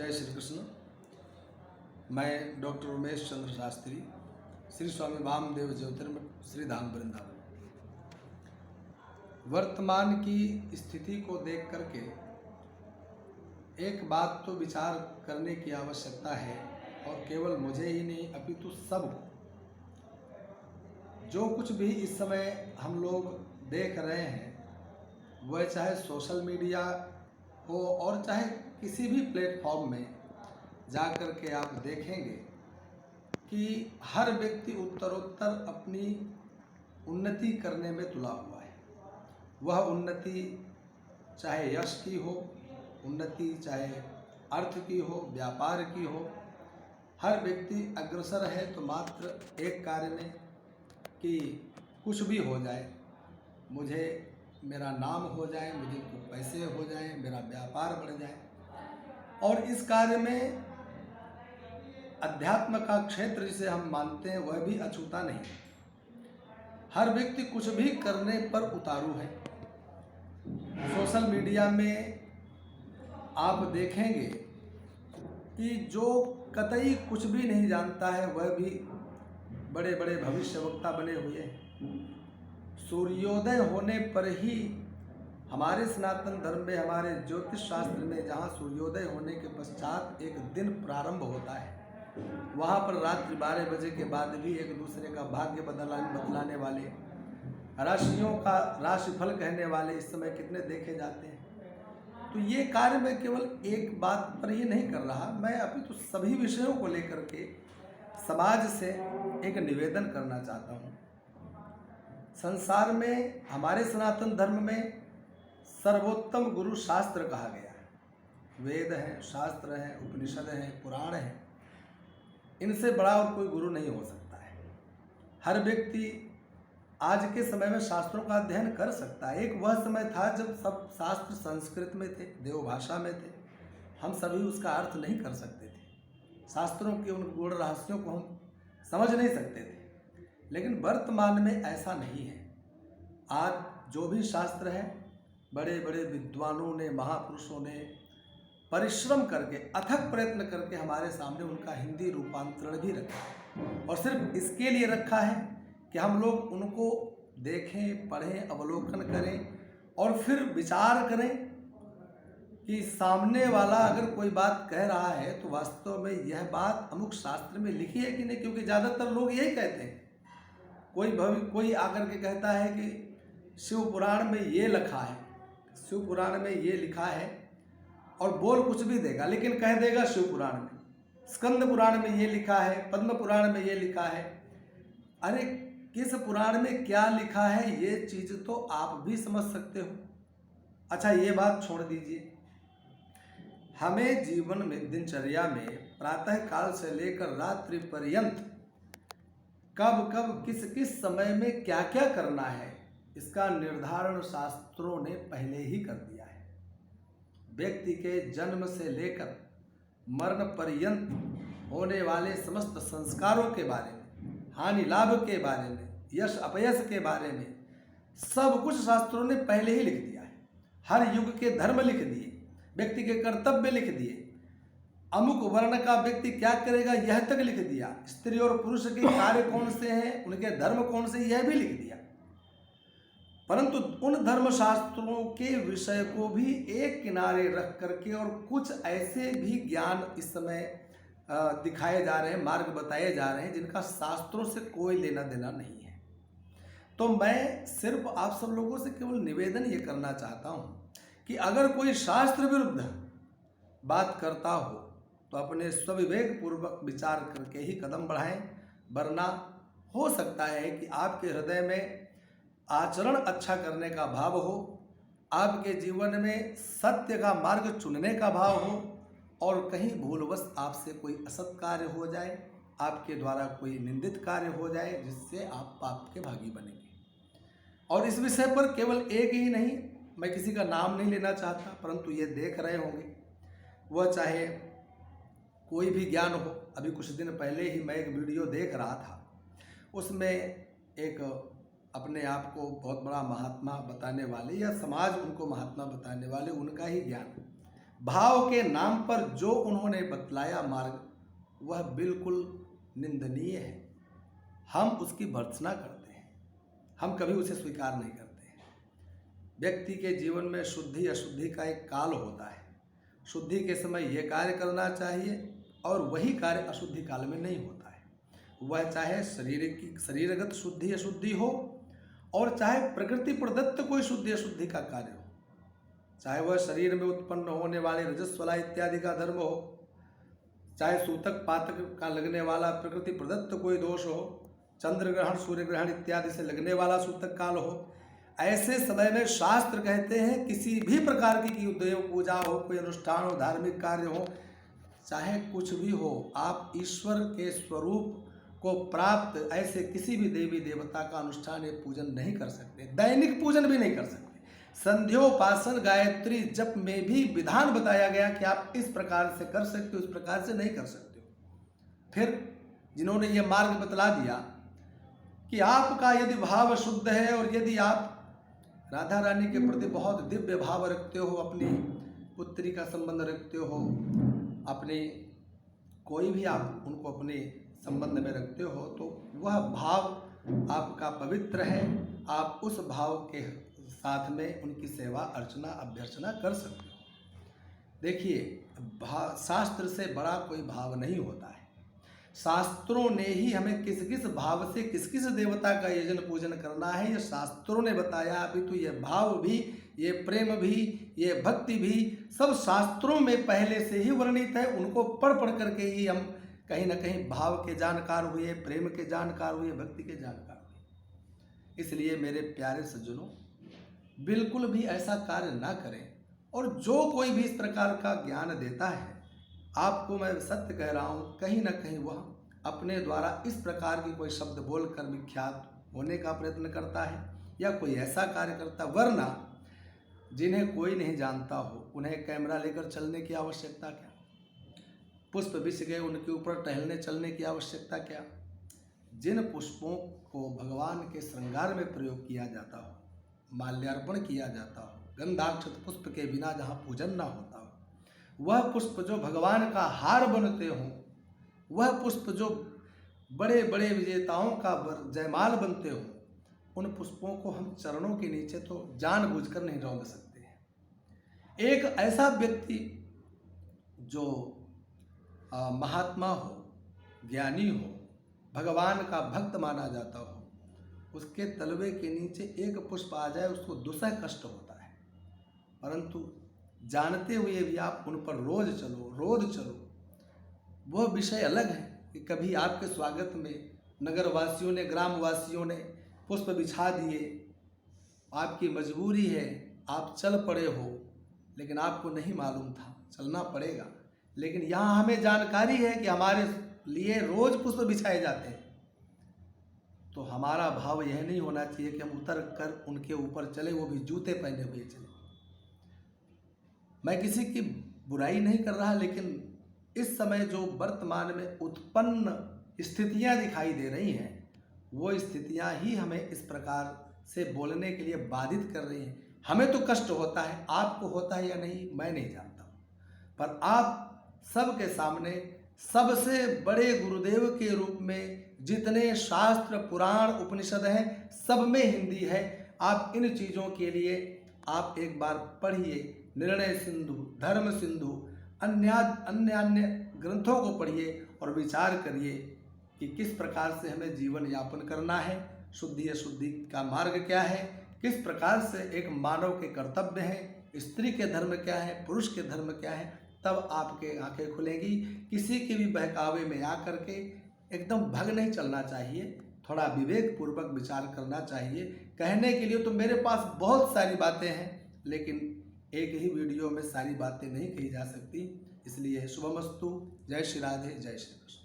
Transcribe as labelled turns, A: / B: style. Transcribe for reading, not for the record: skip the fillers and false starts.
A: जय श्री कृष्ण। मैं डॉक्टर उमेश चंद्र शास्त्री, श्री स्वामी वामदेव ज्योतिर्मठ श्री धाम वृंदावन। वर्तमान की स्थिति को देख करके एक बात तो विचार करने की आवश्यकता है, और केवल मुझे ही नहीं अपितु सबको। जो कुछ भी इस समय हम लोग देख रहे हैं, वह चाहे सोशल मीडिया हो और चाहे किसी भी प्लेटफॉर्म में जा कर के आप देखेंगे कि हर व्यक्ति उत्तरोत्तर अपनी उन्नति करने में तुला हुआ है। वह उन्नति चाहे यश की हो, उन्नति चाहे अर्थ की हो, व्यापार की हो, हर व्यक्ति अग्रसर है तो मात्र एक कार्य में कि कुछ भी हो जाए, मुझे मेरा नाम हो जाए, मुझे कुछ पैसे हो जाए, मेरा व्यापार बढ़ जाए। और इस कार्य में अध्यात्म का क्षेत्र जिसे हम मानते हैं वह भी अछूता नहीं। हर व्यक्ति कुछ भी करने पर उतारू है। सोशल मीडिया में आप देखेंगे कि जो कतई कुछ भी नहीं जानता है वह भी बड़े बड़े भविष्यवक्ता बने हुए हैं। सूर्योदय होने पर ही हमारे सनातन धर्म में, हमारे ज्योतिष शास्त्र में, जहाँ सूर्योदय होने के पश्चात एक दिन प्रारंभ होता है, वहाँ पर रात्रि 12 बजे के बाद भी एक दूसरे का भाग्य बतलाने वाले, राशियों का राशिफल कहने वाले इस समय कितने देखे जाते हैं। तो ये कार्य मैं केवल एक बात पर ही नहीं कर रहा, मैं अभी तो सभी विषयों को लेकर के समाज से एक निवेदन करना चाहता हूँ। संसार में हमारे सनातन धर्म में सर्वोत्तम गुरु शास्त्र कहा गया है। वेद हैं, शास्त्र हैं, उपनिषद हैं, पुराण हैं, इनसे बड़ा और कोई गुरु नहीं हो सकता है। हर व्यक्ति आज के समय में शास्त्रों का अध्ययन कर सकता है। एक वह समय था जब सब शास्त्र संस्कृत में थे, देवभाषा में थे, हम सभी उसका अर्थ नहीं कर सकते थे, शास्त्रों के उन गूढ़ रहस्यों को हम समझ नहीं सकते थे। लेकिन वर्तमान में ऐसा नहीं है। आज जो भी शास्त्र है, बड़े बड़े विद्वानों ने, महापुरुषों ने परिश्रम करके, अथक प्रयत्न करके हमारे सामने उनका हिंदी रूपांतरण भी रखा है। और सिर्फ इसके लिए रखा है कि हम लोग उनको देखें, पढ़ें, अवलोकन करें और फिर विचार करें कि सामने वाला अगर कोई बात कह रहा है तो वास्तव में यह बात अमुक शास्त्र में लिखी है कि नहीं। क्योंकि ज़्यादातर लोग यही कहते हैं। कोई आकर के कहता है कि शिव पुराण में ये लिखा है, शिव पुराण में ये लिखा है, और बोल कुछ भी देगा लेकिन कह देगा शिव पुराण में, स्कंद पुराण में ये लिखा है, पद्म पुराण में ये लिखा है। अरे किस पुराण में क्या लिखा है ये चीज़ तो आप भी समझ सकते हो। अच्छा, ये बात छोड़ दीजिए, हमें जीवन में, दिनचर्या में प्रातः काल से लेकर रात्रि पर्यंत कब कब किस किस समय में क्या क्या करना है, इसका निर्धारण शास्त्रों ने पहले ही कर दिया है। व्यक्ति के जन्म से लेकर मरण पर्यंत होने वाले समस्त संस्कारों के बारे में, हानि लाभ के बारे में, यश अपयश के बारे में सब कुछ शास्त्रों ने पहले ही लिख दिया है। हर युग के धर्म लिख दिए, व्यक्ति के कर्तव्य लिख दिए, अमुक वर्ण का व्यक्ति क्या करेगा यह तक लिख दिया, स्त्री और पुरुष के कार्य कौन से हैं, उनके धर्म कौन से, यह भी लिख दिया। परंतु उन धर्मशास्त्रों के विषय को भी एक किनारे रख करके और कुछ ऐसे भी ज्ञान इस समय दिखाए जा रहे हैं, मार्ग बताए जा रहे हैं जिनका शास्त्रों से कोई लेना देना नहीं है। तो मैं सिर्फ आप सब लोगों से केवल निवेदन ये करना चाहता हूँ कि अगर कोई शास्त्र विरुद्ध बात करता हो तो अपने स्वविवेक पूर्वक विचार करके ही कदम बढ़ाएं, वरना हो सकता है कि आपके हृदय में आचरण अच्छा करने का भाव हो, आपके जीवन में सत्य का मार्ग चुनने का भाव हो, और कहीं भूलवश आपसे कोई असत कार्य हो जाए, आपके द्वारा कोई निंदित कार्य हो जाए जिससे आप पाप के भागी बनेंगे। और इस विषय पर केवल एक ही नहीं, मैं किसी का नाम नहीं लेना चाहता, परंतु ये देख रहे होंगे, वह चाहे कोई भी ज्ञान हो। अभी कुछ दिन पहले ही मैं एक वीडियो देख रहा था, उसमें एक अपने आप को बहुत बड़ा महात्मा बताने वाले या समाज उनको महात्मा बताने वाले, उनका ही ज्ञान भाव के नाम पर जो उन्होंने बतलाया मार्ग वह बिल्कुल निंदनीय है। हम उसकी भर्त्सना करते हैं, हम कभी उसे स्वीकार नहीं करते। व्यक्ति के जीवन में शुद्धि अशुद्धि का एक काल होता है। शुद्धि के समय यह कार्य करना चाहिए और वही कार्य अशुद्धि काल में नहीं होता है। वह चाहे शरीरगत शुद्धि अशुद्धि हो और चाहे प्रकृति प्रदत्त कोई शुद्धि अशुद्धि का कार्य हो, चाहे वह शरीर में उत्पन्न होने वाले रजस्वला इत्यादि का धर्म हो, चाहे सूतक पातक का लगने वाला प्रकृति प्रदत्त कोई दोष हो, चंद्र ग्रहण सूर्य ग्रहण इत्यादि से लगने वाला सूतक काल हो, ऐसे समय में शास्त्र कहते हैं किसी भी प्रकार की देव पूजा हो, कोई अनुष्ठान हो, धार्मिक कार्य हो, चाहे कुछ भी हो, आप ईश्वर के स्वरूप को प्राप्त ऐसे किसी भी देवी देवता का अनुष्ठान या पूजन नहीं कर सकते। दैनिक पूजन भी नहीं कर सकते। संध्योपासन गायत्री जप में भी विधान बताया गया कि आप इस प्रकार से कर सकते हो, इस प्रकार से नहीं कर सकते हो। फिर जिन्होंने ये मार्ग बतला दिया कि आपका यदि भाव शुद्ध है और यदि आप राधा रानी के प्रति बहुत दिव्य भाव रखते हो, अपनी पुत्री का संबंध रखते हो, अपने कोई भी आप उनको अपने संबंध में रखते हो, तो वह भाव आपका पवित्र है। आप उस भाव के साथ में उनकी सेवा अर्चना अभ्यर्चना कर सकते हो। देखिए, शास्त्र से बड़ा कोई भाव नहीं होता है। शास्त्रों ने ही हमें किस किस भाव से किस किस देवता का यजन पूजन करना है, ये शास्त्रों ने बताया। अभी तो ये भाव भी, ये प्रेम भी, ये भक्ति भी सब शास्त्रों में पहले से ही वर्णित है। उनको पढ़ पढ़ करके ही हम कहीं ना कहीं भाव के जानकार हुए, प्रेम के जानकार हुए, भक्ति के जानकार हुए। इसलिए मेरे प्यारे सज्जनों, बिल्कुल भी ऐसा कार्य ना करें। और जो कोई भी इस प्रकार का ज्ञान देता है, आपको मैं सत्य कह रहा हूँ, कहीं ना कहीं वह अपने द्वारा इस प्रकार की कोई शब्द बोलकर विख्यात होने का प्रयत्न करता है या कोई ऐसा कार्य करता। वरना जिन्हें कोई नहीं जानता हो उन्हें कैमरा लेकर चलने की आवश्यकता क्या, पुष्प बिछ गए उनके ऊपर टहलने चलने की आवश्यकता क्या। जिन पुष्पों को भगवान के श्रृंगार में प्रयोग किया जाता हो, माल्यार्पण किया जाता हो, गंधाक्षत पुष्प के बिना जहाँ पूजन ना होता हो, वह पुष्प जो भगवान का हार बनते हों, वह पुष्प जो बड़े बड़े विजेताओं का जयमाल बनते हों, उन पुष्पों को हम चरणों के नीचे तो जानबूझकर नहीं रौंद सकते हैं। एक ऐसा व्यक्ति जो महात्मा हो, ज्ञानी हो, भगवान का भक्त माना जाता हो, उसके तलवे के नीचे एक पुष्प आ जाए उसको दुसह कष्ट होता है। परंतु जानते हुए भी आप उन पर रोज चलो, वह विषय अलग है कि कभी आपके स्वागत में नगरवासियों ने, ग्रामवासियों ने पुष्प बिछा दिए, आपकी मजबूरी है, आप चल पड़े हो, लेकिन आपको नहीं मालूम था, चलना पड़ेगा। लेकिन यहाँ हमें जानकारी है कि हमारे लिए रोज पुष्प बिछाए जाते हैं, तो हमारा भाव यह नहीं होना चाहिए कि हम उतर कर उनके ऊपर चले, वो भी जूते पहने हुए चले। मैं किसी की बुराई नहीं कर रहा, लेकिन इस समय जो वर्तमान में उत्पन्न स्थितियां दिखाई दे रही हैं, वो स्थितियां ही हमें इस प्रकार से बोलने के लिए बाधित कर रही हैं। हमें तो कष्ट होता है, आपको होता है या नहीं मैं नहीं जानता हूँ, पर आप सबके सामने सबसे बड़े गुरुदेव के रूप में जितने शास्त्र पुराण उपनिषद हैं, सब में हिंदी है। आप इन चीज़ों के लिए आप एक बार पढ़िए, निर्णय सिंधु, धर्म सिंधु, अन्य ग्रंथों को पढ़िए और विचार करिए कि किस प्रकार से हमें जीवन यापन करना है, शुद्धि अशुद्धि का मार्ग क्या है, किस प्रकार से एक मानव के कर्तव्य हैं, स्त्री के धर्म क्या है, पुरुष के धर्म क्या है। तब आपके आंखें खुलेंगी। किसी के भी बहकावे में आकर के एकदम भग नहीं चलना चाहिए, थोड़ा विवेक पूर्वक विचार करना चाहिए। कहने के लिए तो मेरे पास बहुत सारी बातें हैं, लेकिन एक ही वीडियो में सारी बातें नहीं कही जा सकती। इसलिए शुभमस्तु। जय श्री राधे, जय श्री कृष्ण।